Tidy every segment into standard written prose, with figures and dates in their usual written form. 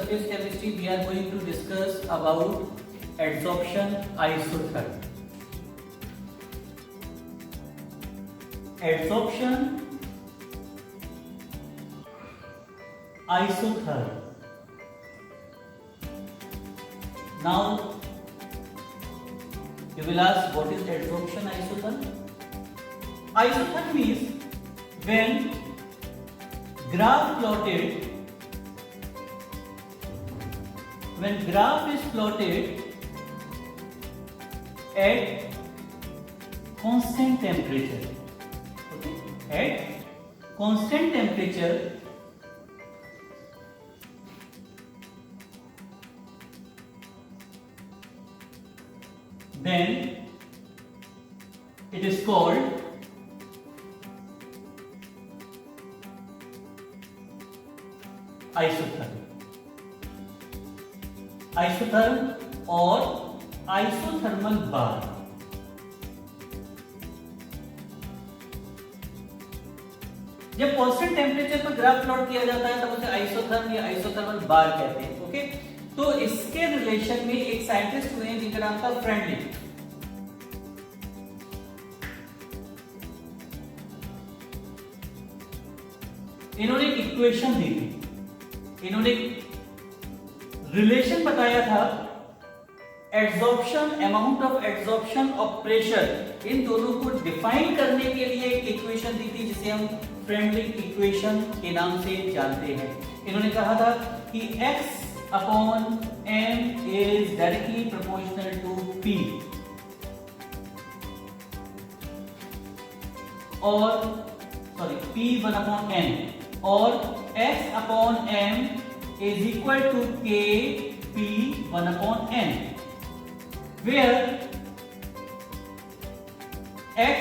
surface chemistry, we are going to discuss about adsorption isotherm. Adsorption isotherm. Now you will ask, what is adsorption isotherm? Isotherm is when graph is plotted at constant temperature. Okay? At constant temperature, then it is called isotherm. Isotherm और isothermal bar. जब constant temperature पर graph plot किया जाता है तब उसे isotherm या isothermal बार कहते हैं. ओके, तो इसके रिलेशन में एक साइंटिस्ट हुए हैं जिनका नाम था फ्रेंडली. इन्होंने एक इक्वेशन दी थी, इन्होंने रिलेशन बताया था adsorption, amount of adsorption of pressure, इन दोनों को डिफाइन करने के लिए एक इक्वेशन दी थी जिसे हम फ्रेंडली इक्वेशन के नाम से जानते हैं. इन्होंने कहा था कि x upon m is directly proportional to p और p1 अपॉन n और x upon m is equal to k p1 upon n, where x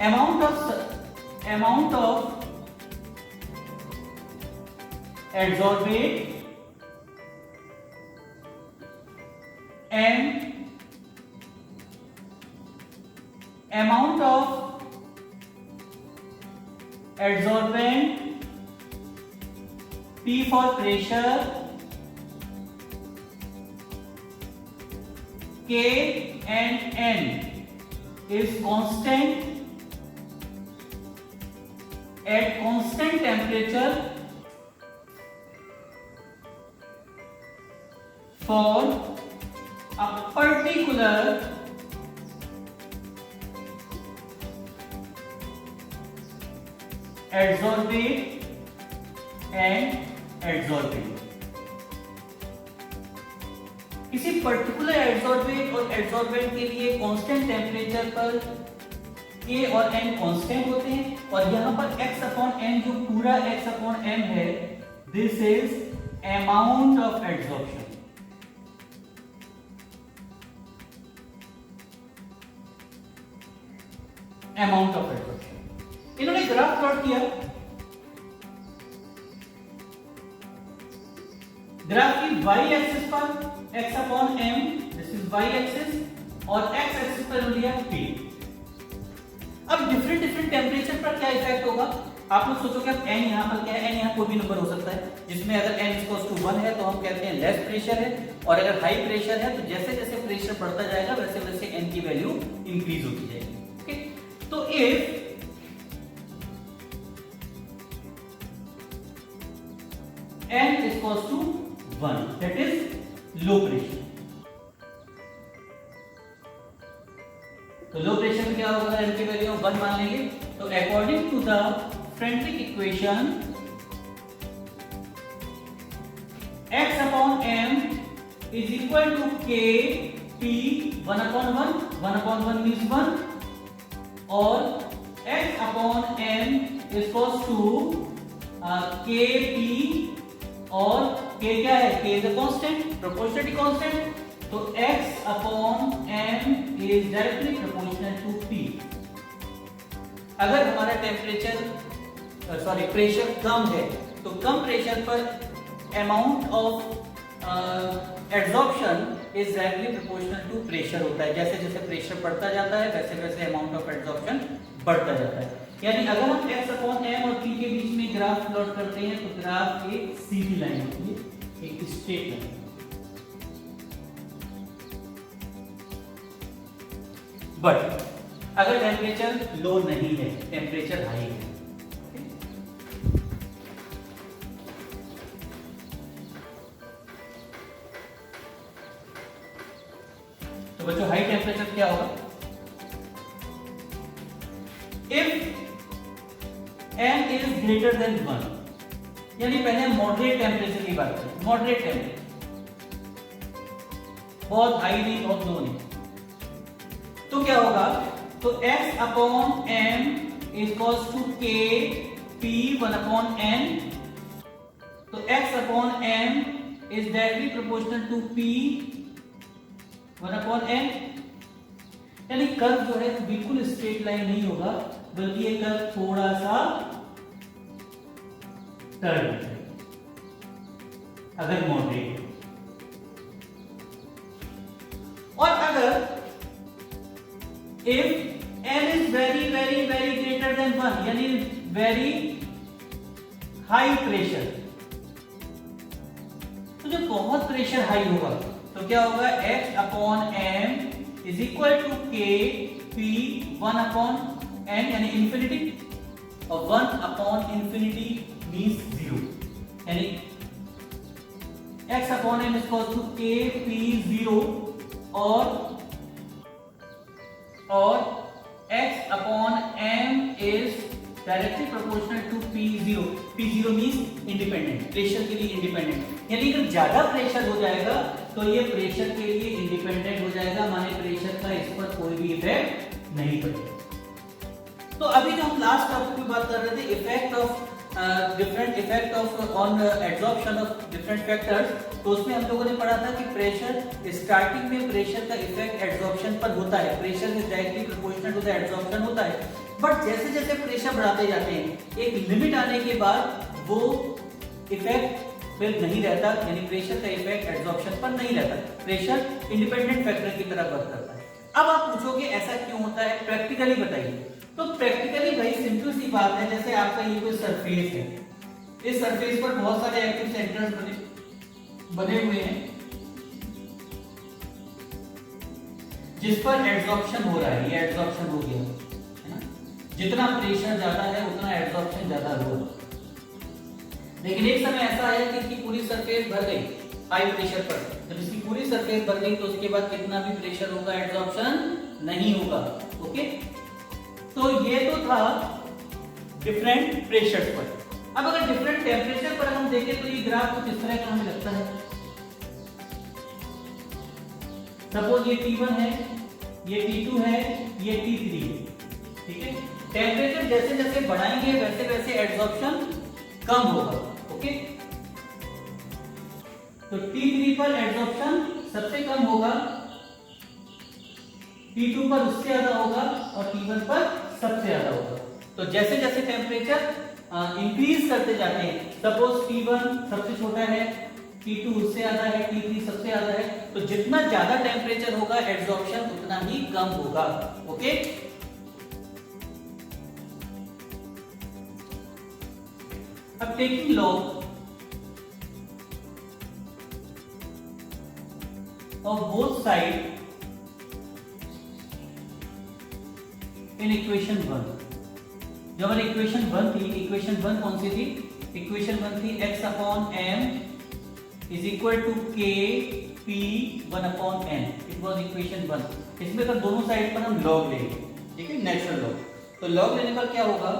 amount of adsorbate and amount of adsorbent, P for pressure, K and N is constant at constant temperature for a particular adsorbate and adsorbent. किसी particular adsorbent और adsorbent के लिए constant temperature पर K और N constant होते हैं और यहां पर x अपॉन n जो पूरा x अपॉन m है, this is amount of adsorption. Amount of adsorption. इन्होंने ग्राफ प्लॉट किया. ग्राफ की y एक्सिस पर x upon m, this is y axis, और x एक्सिस पर लिया p. अब डिफरेंट टेम्परेचर पर क्या इफेक्ट होगा? आप लोग सोचोगे अब n यहां पर क्या है? n यहां कोई भी नंबर हो सकता है, जिसमें अगर n इक्वल्स टू 1 है तो हम कहते हैं लेस प्रेशर है, और अगर हाई प्रेशर है तो जैसे जैसे प्रेशर बढ़ता जाएगा वैसे वैसे n की वैल्यू इंक्रीज होती जाएगी. ओके, तो if n equals to 1, that is low pressure. तो लो प्रेशर में क्या होगा? n की वैल्यू 1 मान लेंगे. तो according to the friendly equation, x upon m is equal to k p 1 upon 1 means 1, और x upon m is equals to k p, और k क्या है? k is a constant, proportionality constant. तो x upon m is directly proportional to p. अगर हमारा pressure कम है तो कम प्रेशर पर amount of adsorption is directly proportional to pressure होता है. जैसे जैसे प्रेशर बढ़ता जाता है वैसे वैसे अमाउंट ऑफ एड्सॉर्प्शन बढ़ता जाता है. यानी अगर हम x अपॉन m और p के बीच में ग्राफ प्लॉट करते हैं तो ग्राफ एक सीधी लाइन होती है, एक स्ट्रेट लाइन। बट अगर टेम्परेचर लो नहीं है, टेम्परेचर हाई है, तो बच्चों हाई टेम्परेचर क्या होगा? If m is greater than 1, यानी पहले मॉडरेट टेम्परेचर की बात करें। मॉडरेट टेम्परेचर, बहुत हाई नहीं बहुत लो नहीं, तो क्या होगा? तो x upon m is equals to k p 1 upon n। तो x upon m is directly proportional to p 1 upon n। यानी कर्व जो है बिल्कुल स्ट्रेट लाइन नहीं होगा, बल्कि ये कर्व थोड़ा सा टर्न है अगर मॉडरेट। और अगर if m is very very very greater than 1, यानी वेरी हाई प्रेशर, तो जब बहुत प्रेशर हाई होगा तो क्या होगा? x upon m is equal to k p 1 upon n, यानी इंफिनिटी, और 1 अपॉन इंफिनिटी मींस 0, यानी x upon m is equal to k p 0 और x upon m is directly proportional to p0। p0 means independent, pressure के लिए independent. यानी अगर ज्यादा pressure हो जाएगा तो ये प्रेशर के लिए इंडिपेंडेंट हो जाएगा, माने प्रेशर का इस पर कोई भी इफेक्ट नहीं पड़ेगा। तो अभी जो हम लास्ट टॉपिक की बात कर रहे थे, effect of different effect of on absorption of different factors, तो उसमें हम लोगों ने पढ़ा था कि प्रेशर, स्टार्टिंग में प्रेशर का इफेक्ट एब्जॉर्प्शन पर होता है, pressure is directly proportional to the absorption होता है। बट जैसे जैसे प्रेशर बढ़ाते जाते हैं, एक लिमिट आने के बाद वो इफेक्ट फिर नहीं रहता, यानी प्रेशर का इफेक्ट एब्जॉर्प्शन पर नहीं रहता, प्रेशर इंडिपेंडेंट फैक्टर की तरह वर्क करता है। अब आप पूछोगे ऐसा क्यों होता है, प्रैक्टिकली बताइए। तो प्रैक्टिकली भाई सिंपल सी बात है, जैसे आपका ये कोई सरफेस है, इस सरफेस पर बहुत सारे एक्टिव सेंटर्स बने हुए हैं जिस पर एब्जॉर्प्शन हो रहा है, ये एब्जॉर्प्शन हो गया है ना। जितना प्रेशर ज्यादा है उतना एब्जॉर्प्शन ज्यादा होगा, लेकिन एक समय ऐसा है कि इसकी पूरी सरफेस भर गई हाई प्रेशर पर। जब इसकी पूरी सरफेस भर गई तो उसके बाद कितना भी प्रेशर होगा एब्जॉर्प्शन नहीं होगा। ओके, तो ये तो था डिफरेंट प्रेशर पर। अब अगर डिफरेंट टेम्परेचर पर हम देखें तो ये ग्राफ कुछ इस तरह का हमें लगता है। सपोज ये T1 है, ये T2 है, ये T3 है, ठीक है। टेम्परेचर जैसे जैसे बढ़ाएंगे वैसे वैसे एब्जॉर्प्शन कम होगा। ओके, तो T3 पर एब्जॉर्प्शन सबसे कम होगा, T2 पर उससे ज्यादा होगा और T1 पर सबसे ज्यादा होगा। तो जैसे जैसे टेम्परेचर इंक्रीज करते जाते हैं, सपोज T1 सबसे छोटा है, T2 उससे ज्यादा है, T3 सबसे ज्यादा है, तो जितना ज्यादा टेम्परेचर होगा एब्जॉर्प्शन उतना ही कम होगा। ओके, अब taking log of both side in equation 1। जो हमारी इक्वेशन 1 थी, इक्वेशन 1 कौन सी थी? इक्वेशन 1 थी x upon m is equal to k p 1 upon n। It was equation 1। इसमें अगर दोनों साइड पर हम लॉग लेंगे, ठीक है, नेचुरल लॉग, तो लॉग लेने पर क्या होगा?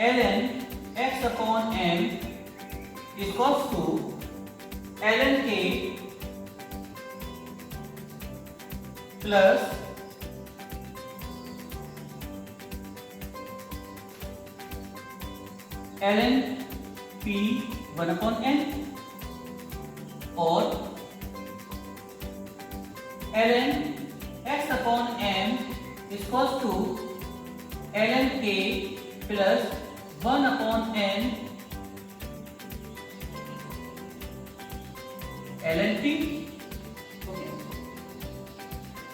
ln x upon m is equals to ln k plus ln p 1 upon n और ln x upon m is equal to ln k plus 1 upon n ln t।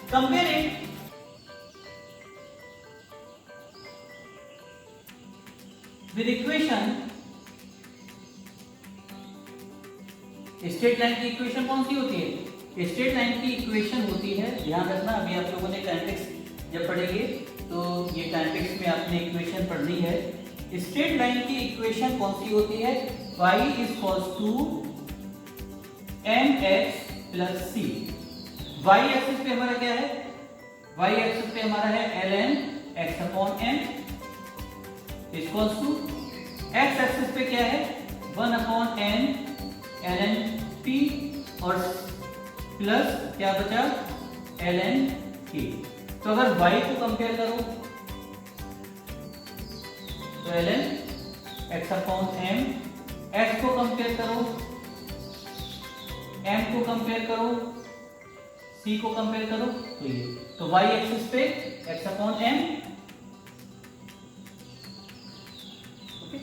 Compare it straight line की equation कौन सी होती है? Straight line की equation होती है, ध्यान रखना, अभी आप लोगों ने काइनेटिक्स जब पढ़ेंगे तो ये काइनेटिक्स में आपने इक्वेशन पढ़नी है। स्ट्रेट लाइन की इक्वेशन कौन सी होती है? y equals to mx plus c। y axis पे हमारा क्या है? y एक्सिस पे हमारा है ln x upon m equals to x axis पे क्या है? 1 अपॉन n ln p और प्लस क्या बचा? ln k। तो अगर y को कंपेयर करो तो ln x upon m, x को कंपेयर करो, m को कंपेयर करो, c को कंपेयर करो, तो ये तो y एक्सिस पे x upon m, okay,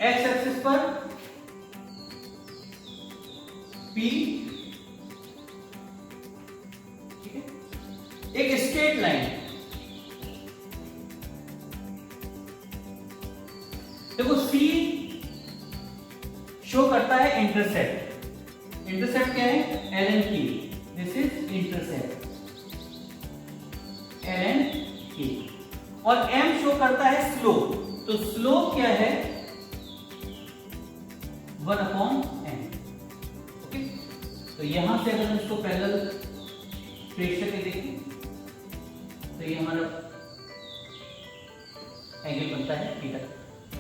x axis पर p, ठीक है। एक स्ट्रेट लाइन, देखो C शो करता है इंटरसेप्ट। इंटरसेप्ट क्या है? ln k। This is intercept ln k। और m शो करता है स्लोप। तो स्लोप क्या है? 1 अपॉन m। ओके, तो यहां से अगर हम इसको पैरेलल ट्रेस करके देखें तो ये हमारा एंगल बनता है थीटा।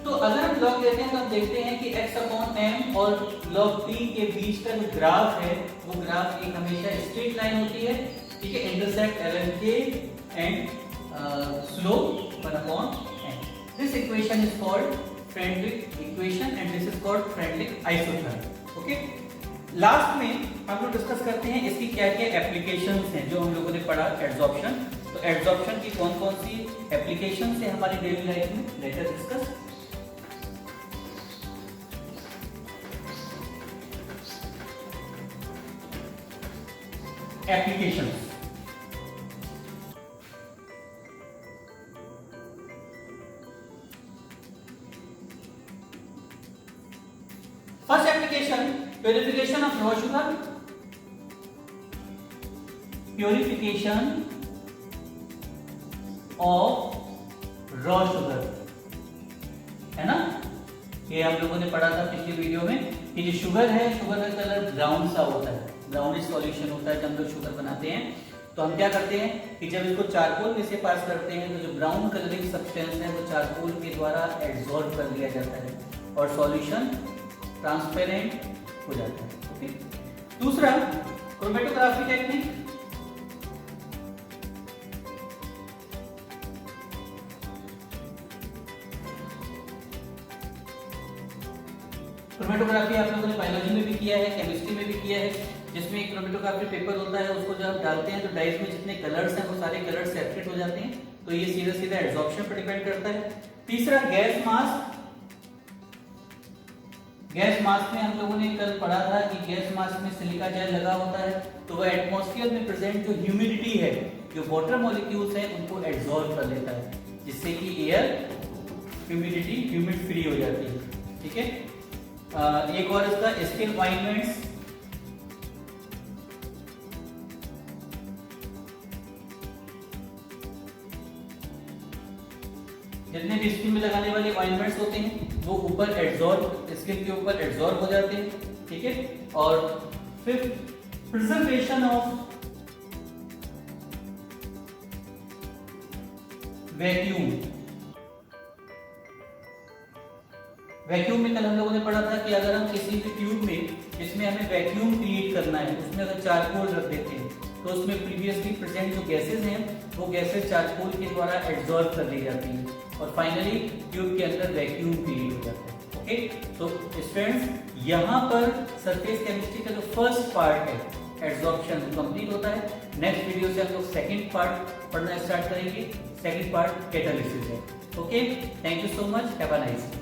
तो अगर हम लॉग लेते हैं तो हम देखते हैं कि x अपॉन m और log p के बीच का जो ग्राफ है वो ग्राफ एक हमेशा स्ट्रेट लाइन होती है, ठीक है। Intersect ln k and slope 1 upon m। This equation is called Freundlich equation and this is called Freundlich isotherm. Okay, last में हम लोग डिस्कस करते हैं इसकी क्या क्या एप्लीकेशंस हैं जो हम लोगों ने पढ़ा एड्सॉर्प्शन। तो एड्सॉर्प्शन की कौन कौन सी एप्लीकेशंस है हमारी डेली लाइफ में, let us discuss. Applications, first application purification of raw sugar. Purification of raw sugar, है ना। ये हम लोगों ने पढ़ा था पिछली वीडियो में कि जो शुगर है, शुगर का कलर ब्राउन सा होता है, ब्राउनिश सॉल्यूशन होता है। जब हम लोग शुगर बनाते हैं तो हम क्या करते हैं कि जब इसको चारकोल में से पास करते हैं तो जो ब्राउन कलरिंग सब्सटेंस है वो चारकोल के द्वारा एब्जॉर्ब कर लिया जाता है और सॉल्यूशन ट्रांसपेरेंट हो जाता है। ओके, दूसरा क्रोमेटोग्राफी टेक्निक। क्रोमेटोग्राफी आप लोगों ने बायोलॉजी में भी किया है, केमिस्ट्री में भी किया है, जिसमें एक क्रोमेटोग्राफी पेपर होता है, उसको जब आप डालते हैं तो डाइस में जितने कलर्स हैं वो सारे कलर्स सेपरेट हो जाते हैं। तो ये सीधा सीधा एब्जॉर्प्शन पर डिपेंड करता है। तीसरा गैस मास्क। गैस मास्क में हम लोगों ने कल पढ़ा था कि गैस मास्क में सिलिका जेल लगा होता है, तो वह एटमॉस्फेयर में प्रेजेंट जो ह्यूमिडिटी है, जो वाटर मॉलिक्यूल्स हैं, उनको एब्जॉर्ब कर लेता है, जिससे कि एयर ह्यूमिड फ्री हो जाती है। ठीक है, एक और इसका स्किन ऑइंटमेंट्स। जितने भी स्किन में लगाने वाले ऑइंटमेंट्स होते हैं वो ऊपर एब्जॉर्ब, स्किन के ऊपर एब्जॉर्ब हो जाते हैं। ठीक है, और fifth preservation of vacuum. Vacuum में कल हम लोगों ने पढ़ा था कि अगर हम किसी भी ट्यूब में जिसमें हमें वैक्यूम क्रिएट करना है उसमें अगर चारकोल रख देते हैं तो उसमें प्रीवियसली प्रेजेंट जो गैसेस हैं वो गैसेस चारकोल के द्वारा एब्जॉर्ब कर ली जाती हैं और फाइनली ट्यूब के अंदर वैक्यूम क्रिएट हो जाता है। ओके, तो स्टूडेंट्स यहाँ पर सरफेस केमिस्ट्री का जो फर्स्ट पार्ट है एब्जॉर्प्शन कंप्लीट होता है। नेक्स्ट वीडियो से हम लोग सेकंड पार्ट पढ़ना स्टार्ट करेंगे। सेकंड पार्ट कैटालिसिस है। Okay, thank you so much, have a nice day.